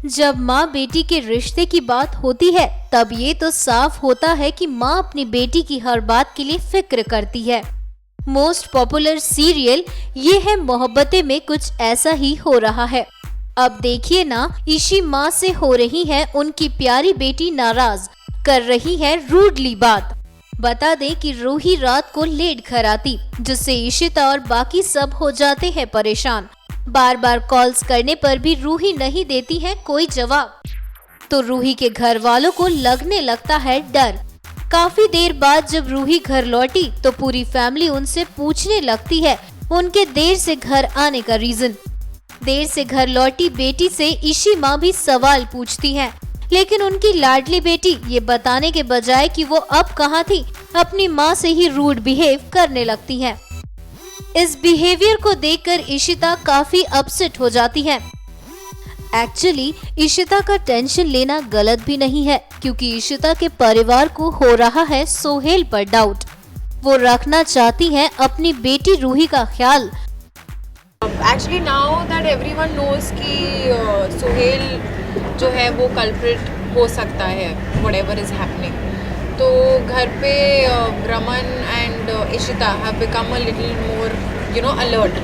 जब माँ बेटी के रिश्ते की बात होती है तब ये तो साफ होता है कि माँ अपनी बेटी की हर बात के लिए फिक्र करती है। मोस्ट पॉपुलर सीरियल ये है मोहब्बतें में कुछ ऐसा ही हो रहा है। अब देखिए ना, ईशी माँ से हो रही है उनकी प्यारी बेटी नाराज, कर रही है रूडली बात। बता दें कि रूही रात को लेट घर आती, जिससे इशिता और बाकी सब हो जाते हैं परेशान। बार बार कॉल्स करने पर भी रूही नहीं देती है कोई जवाब, तो रूही के घर वालों को लगने लगता है डर। काफी देर बाद जब रूही घर लौटी तो पूरी फैमिली उनसे पूछने लगती है उनके देर से घर आने का रीजन। देर से घर लौटी बेटी से ईशी माँ भी सवाल पूछती हैं, लेकिन उनकी लाडली बेटी ये बताने के बजाय कि वो अब कहाँ थी, अपनी माँ से ही रूड बिहेव करने लगती हैं। इस बिहेवियर को देखकर इशिता काफी अपसेट हो जाती है। एक्चुअली इशिता का टेंशन लेना गलत भी नहीं है, क्योंकि इशिता के परिवार को हो रहा है सोहेल पर डाउट। वो रखना चाहती हैं अपनी बेटी रूही का ख्याल। Actually now that everyone knows कि सोहेल जो है वो कल्प्रिट हो सकता है व्हाटएवर इज हैपनिंग, तो घर पे Raman and Ishita have become a little more alert.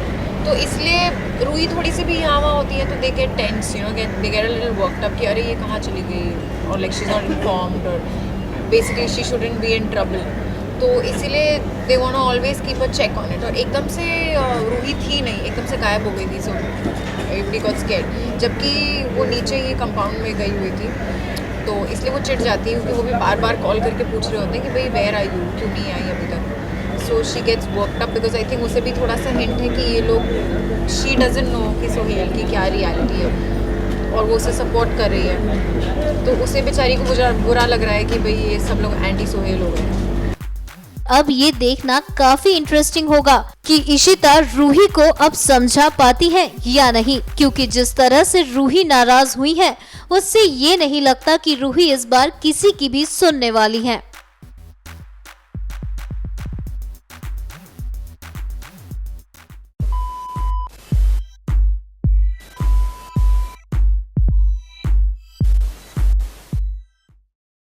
तो इसलिए रूही थोड़ी सी भी यहाँ वहाँ होती है तो they get tense, they get a little worked up कि अरे ये कहाँ चली गई, और like she is not informed, और basically she shouldn't be in trouble. तो इसीलिए they want to always keep a check on it. और एकदम से रूही थी नहीं, एकदम से गायब हो गई थी, सो एवरीबॉडी गॉट स्कैर्ड, जबकि वो नीचे ही कंपाउंड में गई हुई थी। तो इसलिए वो चिढ़ जाती है, क्योंकि वो भी बार बार कॉल करके पूछ रहे होते हैं कि भाई वेयर आर यू, क्यों नहीं आई अभी तक। So she gets worked up because I think उसे भी थोड़ा सा हिंट है कि ये लोग, शी डजंट नो कि सोहेल की क्या रियलिटी है, और वो उसे सपोर्ट कर रही है। तो उसे बेचारी को बुरा लग रहा है कि भाई ये सब लोग एंटी सोहेल हो गए। अब ये देखना काफी इंटरेस्टिंग होगा कि इशिता रूही को अब समझा पाती है या नहीं, क्योंकि जिस तरह से रूही नाराज हुई है उससे ये नहीं लगता कि रूही इस बार किसी की भी सुनने वाली है।